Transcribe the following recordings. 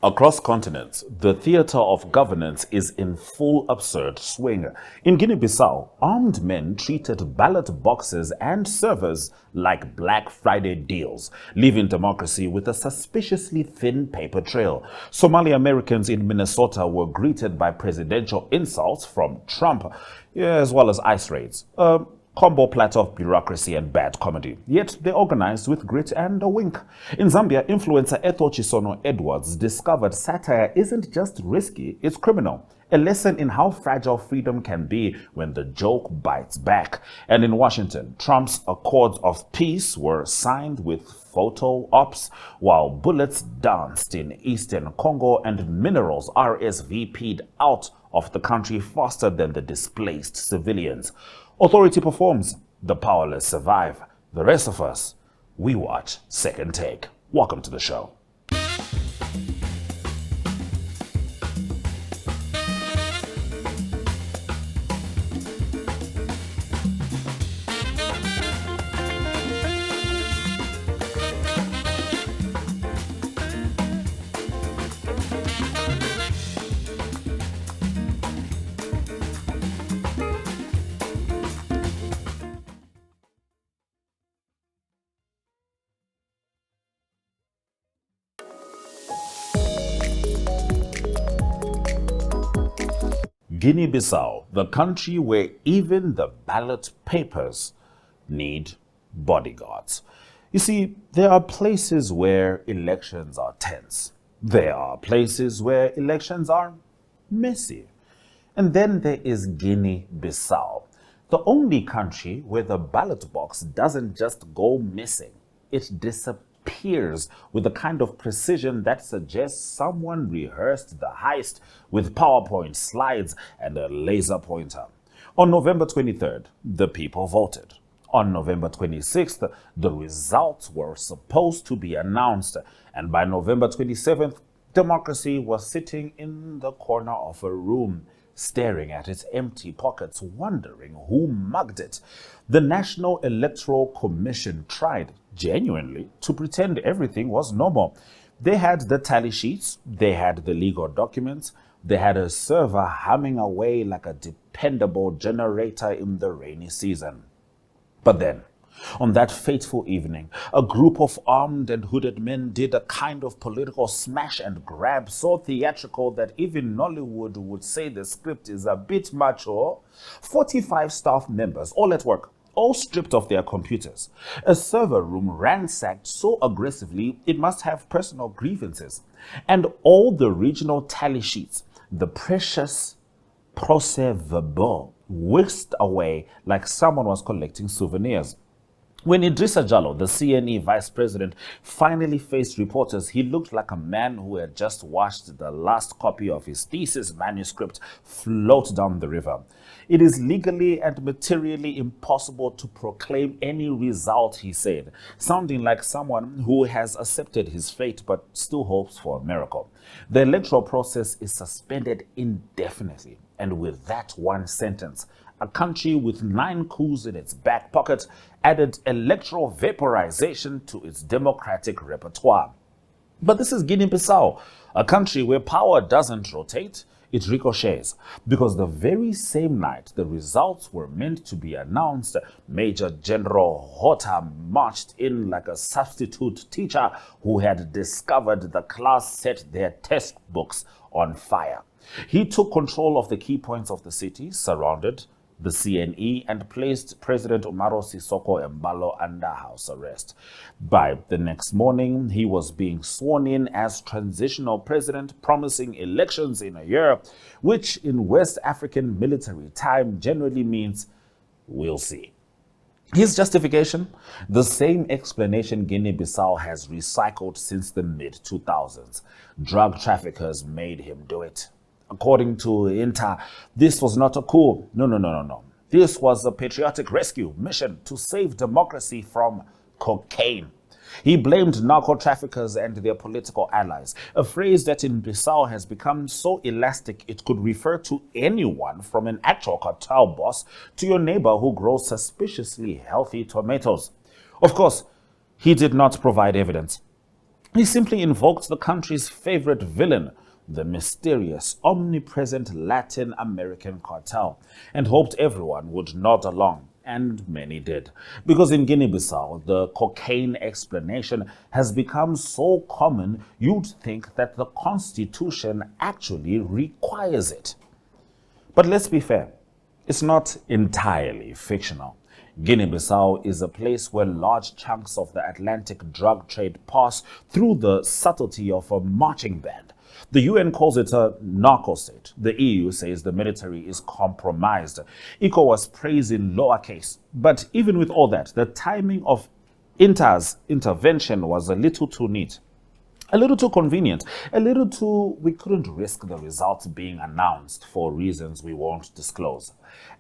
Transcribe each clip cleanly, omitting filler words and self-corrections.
Across continents, the theater of governance is in full absurd swing. In Guinea-Bissau, armed men treated ballot boxes and servers like Black Friday deals, leaving democracy with a suspiciously thin paper trail. Somali Americans in Minnesota were greeted by presidential insults from Trump, as well as ICE raids. Combo platter of bureaucracy and bad comedy. Yet they organized with grit and a wink. In Zambia, influencer Etho Chisono Edwards discovered satire isn't just risky, it's criminal. A lesson in how fragile freedom can be when the joke bites back. And in Washington, Trump's Accords of Peace were signed with photo ops, while bullets danced in eastern Congo and minerals RSVP'd out of the country faster than the displaced civilians. Authority performs, the powerless survive. The rest of us, we watch Second Take. Welcome to the show. Guinea-Bissau, the country where even the ballot papers need bodyguards. You see, there are places where elections are tense. There are places where elections are messy. And then there is Guinea-Bissau, the only country where the ballot box doesn't just go missing, it disappears with the kind of precision that suggests someone rehearsed the heist with PowerPoint slides and a laser pointer. On November 23rd, the people voted. On November 26th, the results were supposed to be announced, and by November 27th, democracy was sitting in the corner of a room, staring at its empty pockets, wondering who mugged it. The National Electoral Commission tried, genuinely, to pretend everything was normal. They had the tally sheets, they had the legal documents, they had a server humming away like a dependable generator in the rainy season. But then, on that fateful evening, a group of armed and hooded men did a kind of political smash and grab so theatrical that even Nollywood would say the script is a bit macho. 45 staff members, all at work, all stripped of their computers. A server room ransacked so aggressively it must have personal grievances. And all the regional tally sheets, the precious procès-verbal, whisked away like someone was collecting souvenirs. When Idrissa Jallow, the CNE vice president, finally faced reporters, he looked like a man who had just watched the last copy of his thesis manuscript float down the river. It is legally and materially impossible to proclaim any result, he said, sounding like someone who has accepted his fate but still hopes for a miracle. The electoral process is suspended indefinitely, and with that one sentence, a country with 9 coups in its back pocket added electoral vaporization to its democratic repertoire. But this is Guinea-Bissau, a country where power doesn't rotate, it ricochets, because the very same night the results were meant to be announced, Major General Hota marched in like a substitute teacher who had discovered the class set their textbooks on fire. He took control of the key points of the city, surrounded the CNE, and placed President Umaro Sissoco Embalo under house arrest. By the next morning, he was being sworn in as transitional president, promising elections in a year, which in West African military time generally means we'll see. His justification? The same explanation Guinea-Bissau has recycled since the mid-2000s. Drug traffickers made him do it. According to Inter, this was not a coup. No. This was a patriotic rescue mission to save democracy from cocaine. He blamed narco-traffickers and their political allies, a phrase that in Bissau has become so elastic it could refer to anyone from an actual cartel boss to your neighbor who grows suspiciously healthy tomatoes. Of course, he did not provide evidence. He simply invoked the country's favorite villain, the mysterious, omnipresent Latin American cartel, and hoped everyone would nod along. And many did. Because in Guinea-Bissau, the cocaine explanation has become so common, you'd think that the Constitution actually requires it. But let's be fair, it's not entirely fictional. Guinea-Bissau is a place where large chunks of the Atlantic drug trade pass through the subtlety of a marching band. The UN calls it a narco state. The EU says the military is compromised. ECOWAS prays in lowercase. But even with all that, the timing of Inter's intervention was a little too neat. A little too convenient, a little too, we couldn't risk the results being announced for reasons we won't disclose.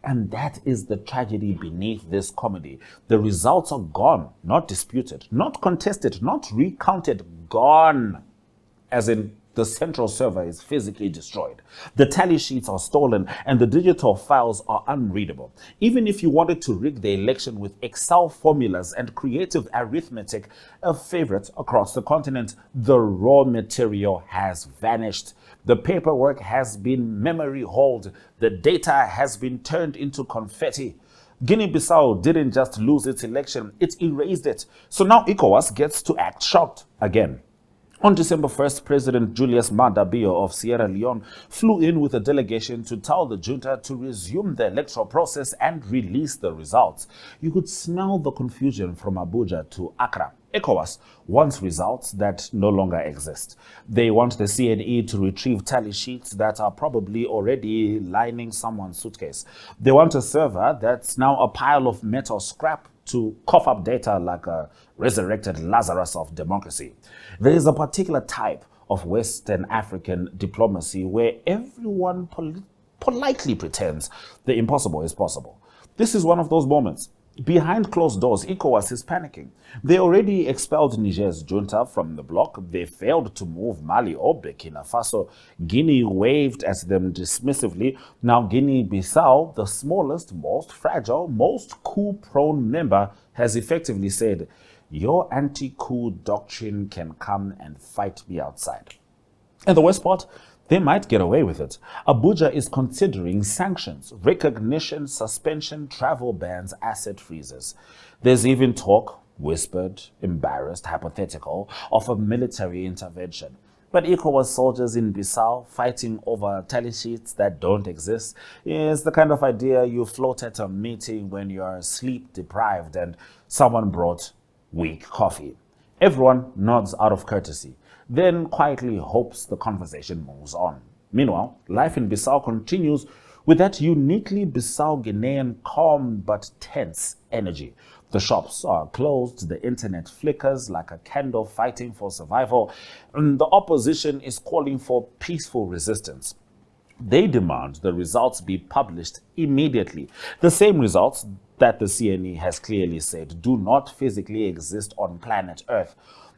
And that is the tragedy beneath this comedy. The results are gone, not disputed, not contested, not recounted, gone. As in, the central server is physically destroyed. The tally sheets are stolen and the digital files are unreadable. Even if you wanted to rig the election with Excel formulas and creative arithmetic, a favorite across the continent, the raw material has vanished. The paperwork has been memory holed. The data has been turned into confetti. Guinea-Bissau didn't just lose its election, it erased it. So now ECOWAS gets to act shocked again. On December 1st, President Julius Maada Bio of Sierra Leone flew in with a delegation to tell the junta to resume the electoral process and release the results. You could smell the confusion from Abuja to Accra. ECOWAS wants results that no longer exist. They want the CNE to retrieve tally sheets that are probably already lining someone's suitcase. They want a server that's now a pile of metal scrap to cough up data like a resurrected Lazarus of democracy. There is a particular type of Western African diplomacy where everyone politely pretends the impossible is possible. This is one of those moments. Behind closed doors, ECOWAS is panicking. They already expelled Niger's junta from the bloc. They failed to move Mali or Burkina Faso. Guinea waved at them dismissively. Now Guinea-Bissau, the smallest, most fragile, most coup-prone member, has effectively said, your anti-coup doctrine can come and fight me outside. And the worst part, they might get away with it. Abuja is considering sanctions, recognition, suspension, travel bans, asset freezes. There's even talk, whispered, embarrassed, hypothetical, of a military intervention. But ECOWAS soldiers in Bissau fighting over tally sheets that don't exist is the kind of idea you float at a meeting when you're sleep deprived and someone brought weak coffee. Everyone nods out of courtesy, then quietly hopes the conversation moves on. Meanwhile, life in Bissau continues with that uniquely Bissau-Guinean calm but tense energy. The shops are closed, the internet flickers like a candle fighting for survival, and the opposition is calling for peaceful resistance. They demand the results be published immediately. The same results that the CNE has clearly said do not physically exist on planet Earth.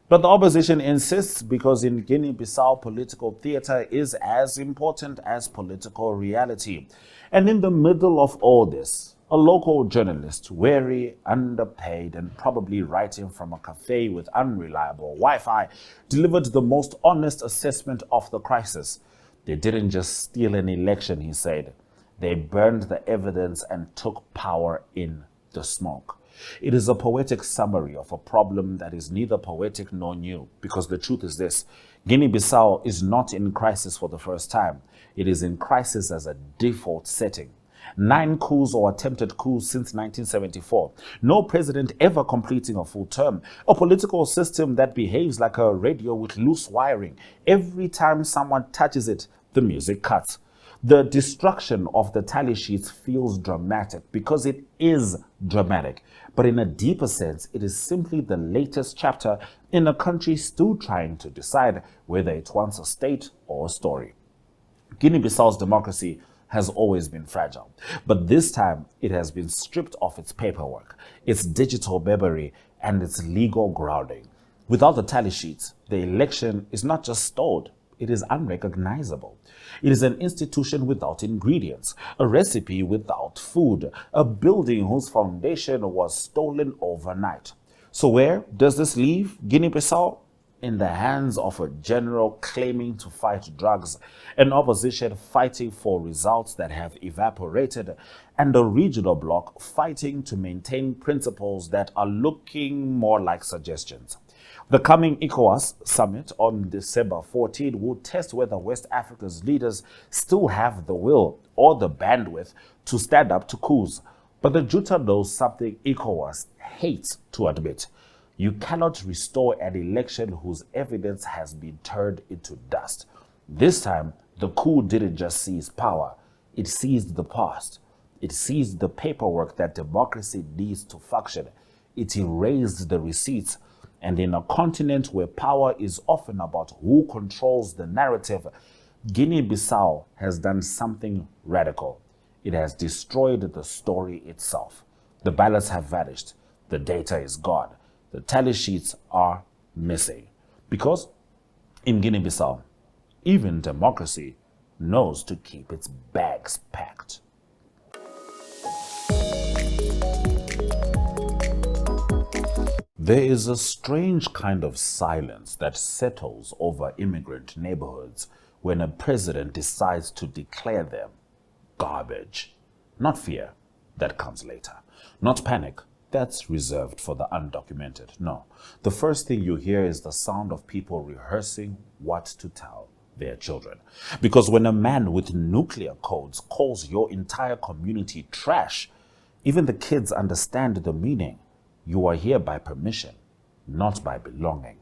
But the opposition insists because in Guinea-Bissau, political theater is as important as political reality. And in the middle of all this, a local journalist, weary, underpaid, and probably writing from a cafe with unreliable Wi-Fi, delivered the most honest assessment of the crisis. They didn't just steal an election, he said. They burned the evidence and took power in the smoke. It is a poetic summary of a problem that is neither poetic nor new, because the truth is this: Guinea-Bissau is not in crisis for the first time. It is in crisis as a default setting. 9 coups or attempted coups since 1974. No president ever completing a full term. A political system that behaves like a radio with loose wiring. Every time someone touches it, the music cuts. The destruction of the tally sheets feels dramatic because it is dramatic. But in a deeper sense, it is simply the latest chapter in a country still trying to decide whether it wants a state or a story. Guinea-Bissau's democracy has always been fragile, but this time it has been stripped of its paperwork, its digital memory, and its legal grounding. Without the tally sheets, the election is not just stalled, it is unrecognizable. It is an institution without ingredients, a recipe without food, a building whose foundation was stolen overnight. So where does this leave Guinea-Bissau? in the hands of a general claiming to fight drugs, an opposition fighting for results that have evaporated, and a regional bloc fighting to maintain principles that are looking more like suggestions. The coming ECOWAS summit on December 14 will test whether West Africa's leaders still have the will or the bandwidth to stand up to coups. But the junta knows something ECOWAS hates to admit. You cannot restore an election whose evidence has been turned into dust. This time, the coup didn't just seize power. It seized the past. It seized the paperwork that democracy needs to function. It erased the receipts. And in a continent where power is often about who controls the narrative, Guinea-Bissau has done something radical. It has destroyed the story itself. The ballots have vanished. The data is gone. The tally sheets are missing. Because in Guinea-Bissau, even democracy knows to keep its bags packed. There is a strange kind of silence that settles over immigrant neighborhoods when a president decides to declare them garbage. Not fear, that comes later. Not panic, that's reserved for the undocumented. No, the first thing you hear is the sound of people rehearsing what to tell their children. Because when a man with nuclear codes calls your entire community trash, even the kids understand the meaning. You are here by permission, not by belonging.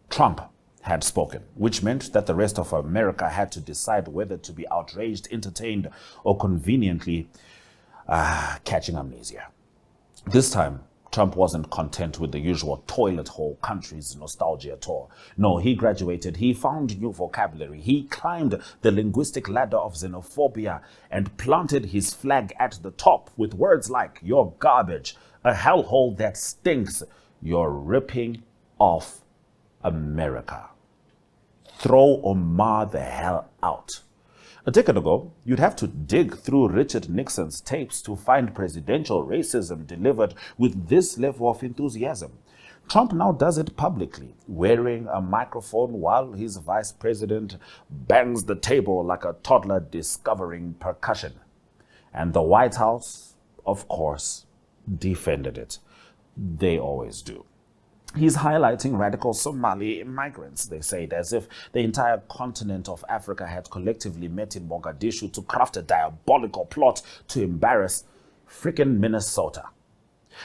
Trump had spoken, which meant that the rest of America had to decide whether to be outraged, entertained, or conveniently catching amnesia. This time, Trump wasn't content with the usual toilet hole country's nostalgia tour. No, he graduated, he found new vocabulary, he climbed the linguistic ladder of xenophobia and planted his flag at the top with words like, "You're garbage, a hellhole that stinks, you're ripping off America. Throw Omar the hell out." A decade ago, you'd have to dig through Richard Nixon's tapes to find presidential racism delivered with this level of enthusiasm. Trump now does it publicly, wearing a microphone while his vice president bangs the table like a toddler discovering percussion. And the White House, of course, defended it. They always do. He's highlighting radical Somali migrants, they said, as if the entire continent of Africa had collectively met in Mogadishu to craft a diabolical plot to embarrass frickin' Minnesota.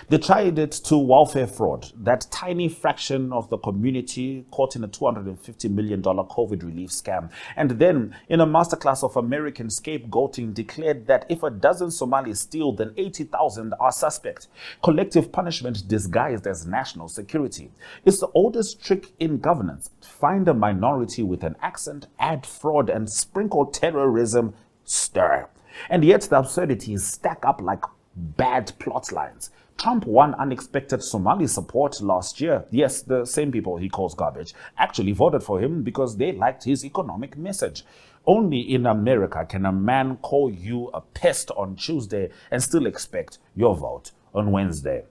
They tried it to welfare fraud, that tiny fraction of the community caught in a $250 million COVID relief scam. And then, in a masterclass of American scapegoating, declared that if a dozen Somalis steal, then 80,000 are suspect. Collective punishment disguised as national security. It's the oldest trick in governance. Find a minority with an accent, add fraud, and sprinkle terrorism, stir. And yet the absurdities stack up like bad plot lines. Trump won unexpected Somali support last year. Yes, the same people he calls garbage actually voted for him because they liked his economic message. Only in America can a man call you a pest on Tuesday and still expect your vote on Wednesday.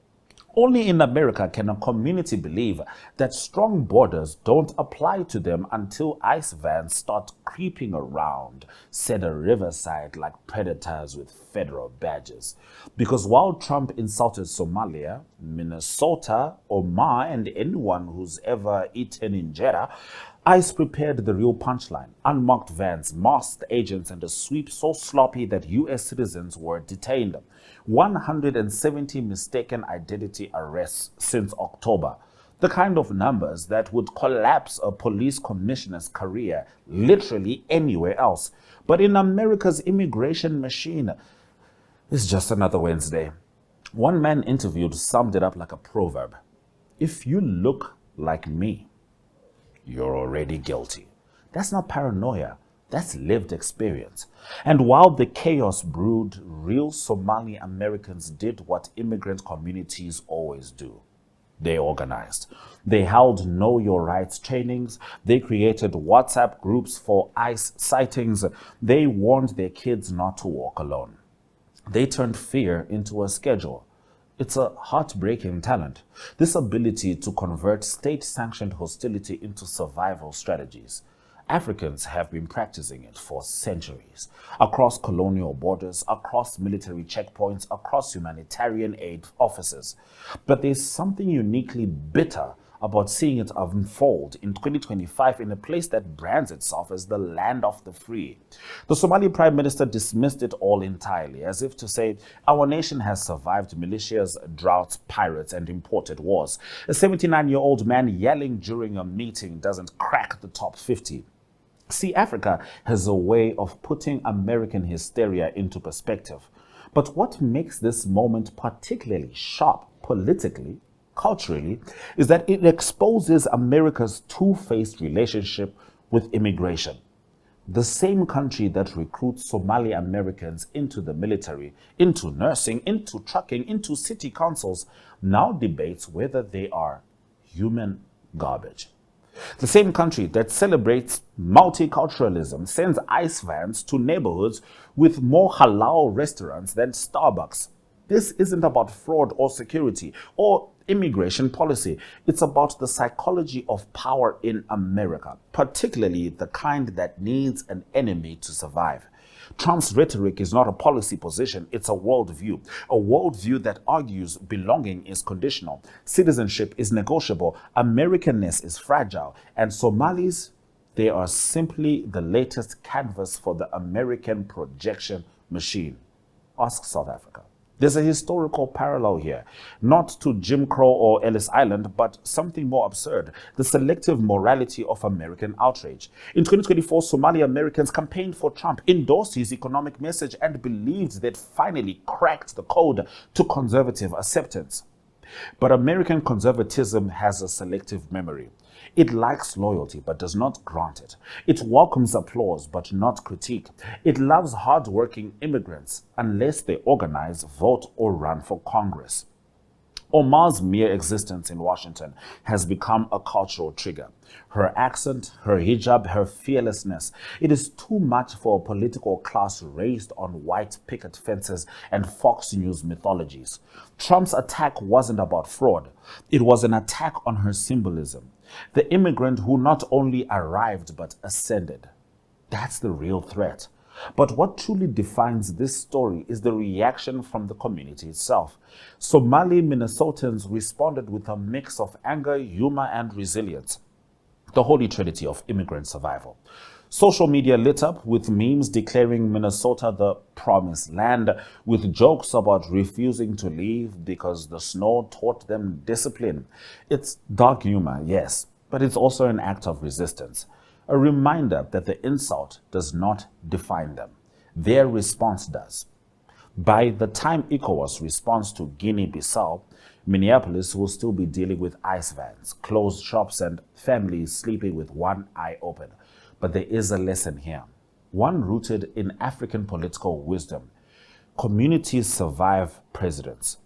Only in America can a community believe that strong borders don't apply to them until ICE vans start creeping around Cedar Riverside like predators with federal badges. Because while Trump insulted Somalia, Minnesota, Omar, and anyone who's ever eaten injera, ICE prepared the real punchline. Unmarked vans, masked agents, and a sweep so sloppy that U.S. citizens were detained. 170 mistaken identity arrests since October. The kind of numbers that would collapse a police commissioner's career literally anywhere else. But in America's immigration machine, it's just another Wednesday. One man interviewed summed it up like a proverb. If you look like me, you're already guilty. That's not paranoia. That's lived experience. And while the chaos brewed, real Somali Americans did what immigrant communities always do. They organized. They held Know Your Rights trainings. They created WhatsApp groups for ICE sightings. They warned their kids not to walk alone. They turned fear into a schedule. It's a heartbreaking talent, this ability to convert state-sanctioned hostility into survival strategies. Africans have been practicing it for centuries, across colonial borders, across military checkpoints, across humanitarian aid offices. But there's something uniquely bitter about seeing it unfold in 2025 in a place that brands itself as the land of the free. The Somali Prime Minister dismissed it all entirely, as if to say, our nation has survived militias, droughts, pirates, and imported wars. A 79-year-old man yelling during a meeting doesn't crack the top 50. See, Africa has a way of putting American hysteria into perspective. But what makes this moment particularly sharp politically, culturally, is that it exposes America's two-faced relationship with immigration. The same country that recruits Somali Americans into the military, into nursing, into trucking, into city councils, now debates whether they are human garbage. The same country that celebrates multiculturalism sends ICE vans to neighborhoods with more halal restaurants than Starbucks. This isn't about fraud or security or immigration policy. It's about the psychology of power in America, particularly the kind that needs an enemy to survive. Trump's rhetoric is not a policy position, it's a worldview that argues belonging is conditional, citizenship is negotiable, Americanness is fragile, and Somalis, they are simply the latest canvas for the American projection machine. Ask South Africa. There's a historical parallel here, not to Jim Crow or Ellis Island, but something more absurd, the selective morality of American outrage. In 2024, Somali Americans campaigned for Trump, endorsed his economic message, and believed they'd finally cracked the code to conservative acceptance. But American conservatism has a selective memory. It likes loyalty but does not grant it. It welcomes applause but not critique. It loves hard-working immigrants unless they organize, vote, or run for Congress. Omar's mere existence in Washington has become a cultural trigger. Her accent, her hijab, her fearlessness. It is too much for a political class raised on white picket fences and Fox News mythologies. Trump's attack wasn't about fraud. It was an attack on her symbolism. The immigrant who not only arrived but ascended. That's the real threat. But what truly defines this story is the reaction from the community itself. Somali Minnesotans responded with a mix of anger, humor, and resilience. The holy trinity of immigrant survival. Social media lit up with memes declaring Minnesota the promised land, with jokes about refusing to leave because the snow taught them discipline. It's dark humor, yes, but it's also an act of resistance. A reminder that the insult does not define them. Their response does. By the time ECOWAS responds to Guinea-Bissau, Minneapolis will still be dealing with ICE vans, closed shops, and families sleeping with one eye open. But there is a lesson here, one rooted in African political wisdom. Communities survive presidents.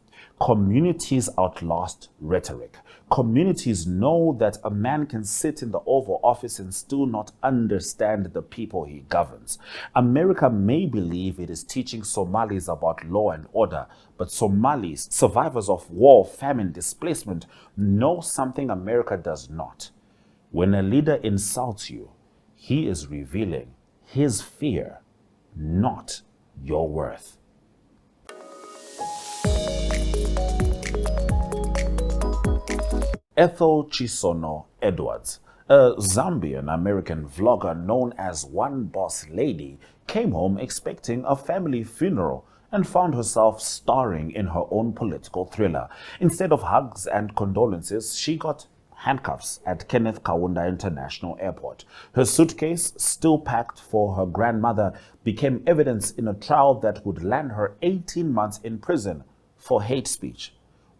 Communities outlast rhetoric. Communities know that a man can sit in the Oval Office and still not understand the people he governs. America may believe it is teaching Somalis about law and order, but Somalis, survivors of war, famine, displacement, know something America does not. When a leader insults you, he is revealing his fear, not your worth. Ethel Chisono Edwards, a Zambian-American vlogger known as One Boss Lady, came home expecting a family funeral and found herself starring in her own political thriller. Instead of hugs and condolences, she got handcuffs at Kenneth Kaunda International Airport. Her suitcase, still packed for her grandmother, became evidence in a trial that would land her 18 months in prison for hate speech.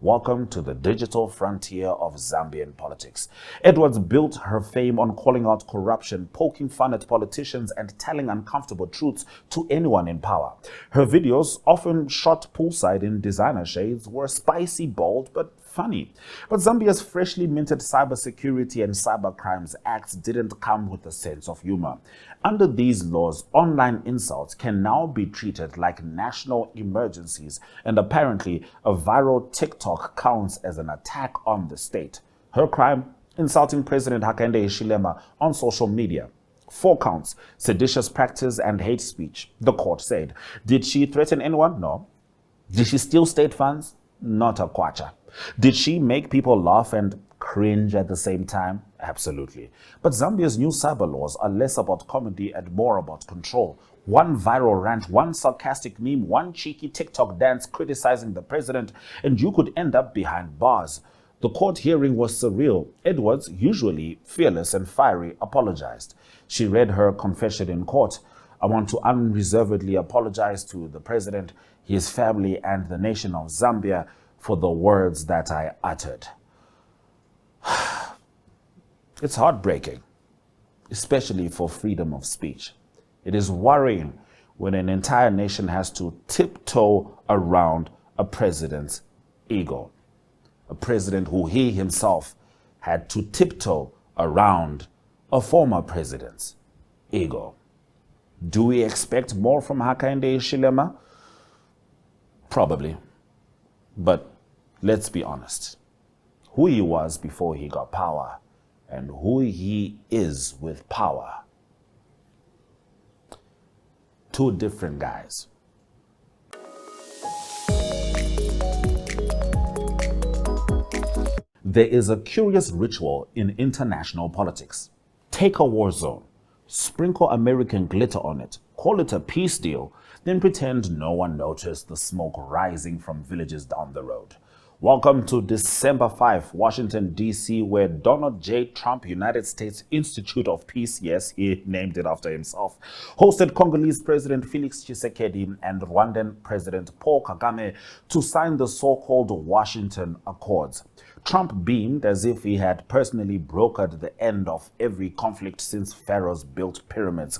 Welcome to the digital frontier of Zambian politics. Edwards built her fame on calling out corruption, poking fun at politicians, and telling uncomfortable truths to anyone in power. Her videos, often shot poolside in designer shades, were spicy, bold, but funny. But Zambia's freshly minted Cybersecurity and Cybercrimes Acts didn't come with a sense of humor. Under these laws, online insults can now be treated like national emergencies, and apparently a viral TikTok counts as an attack on the state. Her crime? Insulting President Hakainde Hichilema on social media. 4 counts: seditious practice and hate speech, the court said. Did she threaten anyone? No. Did she steal state funds? Not a kwacha. Did she make people laugh and cringe at the same time? Absolutely. But Zambia's new cyber laws are less about comedy and more about control. One viral rant, one sarcastic meme, one cheeky TikTok dance criticizing the president, and you could end up behind bars. The court hearing was surreal. Edwards, usually fearless and fiery, apologized. She read her confession in court. I want to unreservedly apologize to the president, his family, and the nation of Zambia for the words that I uttered. It's heartbreaking, especially for freedom of speech. It is worrying when an entire nation has to tiptoe around a president's ego. A president who he himself had to tiptoe around a former president's ego. Do we expect more from Hakainde Hichilema? Probably. But let's be honest. Who he was before he got power and who he is with power. 2 different guys. There is a curious ritual in international politics. Take a war zone, sprinkle American glitter on it, call it a peace deal, then pretend no one noticed the smoke rising from villages down the road. Welcome to December 5, Washington, D.C., where Donald J. Trump United States Institute of Peace, yes, he named it after himself, hosted Congolese President Felix Tshisekedi and Rwandan President Paul Kagame to sign the so-called Washington Accords. Trump beamed as if he had personally brokered the end of every conflict since pharaohs built pyramids.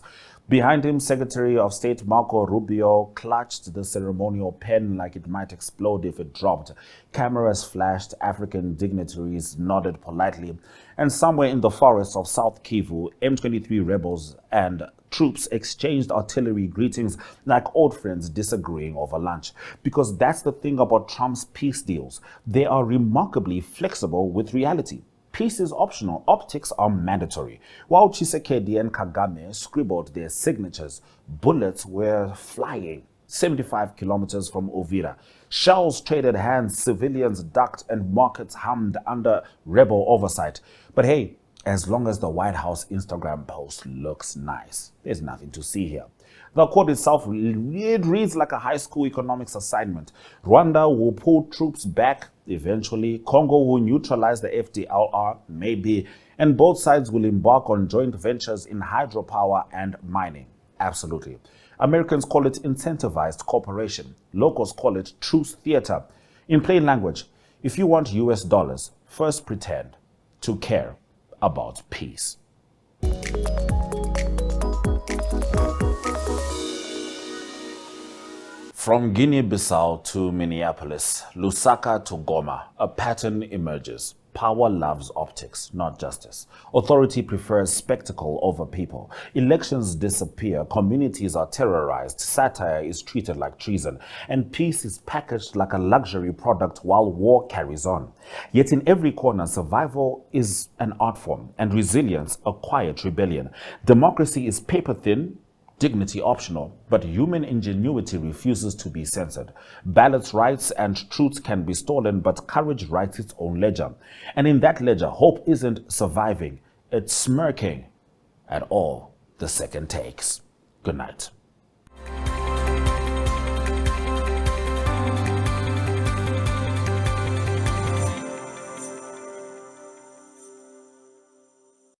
Behind him, Secretary of State Marco Rubio clutched the ceremonial pen like it might explode if it dropped. Cameras flashed, African dignitaries nodded politely, and somewhere in the forests of South Kivu, M23 rebels and troops exchanged artillery greetings like old friends disagreeing over lunch. Because that's the thing about Trump's peace deals. They are remarkably flexible with reality. Peace is optional, optics are mandatory. While Tshisekedi and Kagame scribbled their signatures, bullets were flying 75 kilometers from Uvira. Shells traded hands, civilians ducked, and markets hummed under rebel oversight. But hey, as long as the White House Instagram post looks nice, there's nothing to see here. The accord itself, it reads like a high school economics assignment. Rwanda will pull troops back eventually. Congo will neutralize the FDLR, maybe. And both sides will embark on joint ventures in hydropower and mining. Absolutely. Americans call it incentivized cooperation. Locals call it truce theater. In plain language, if you want US dollars, first pretend to care about peace. From Guinea-Bissau to Minneapolis, Lusaka to Goma, a pattern emerges. Power loves optics, not justice. Authority prefers spectacle over people. Elections disappear, communities are terrorized, satire is treated like treason, and peace is packaged like a luxury product while war carries on. Yet in every corner, survival is an art form, and resilience a quiet rebellion. Democracy is paper-thin, dignity optional, but human ingenuity refuses to be censored. Ballots, rights, and truths can be stolen, but courage writes its own ledger. And in that ledger, hope isn't surviving, it's smirking at all the second takes. Good night.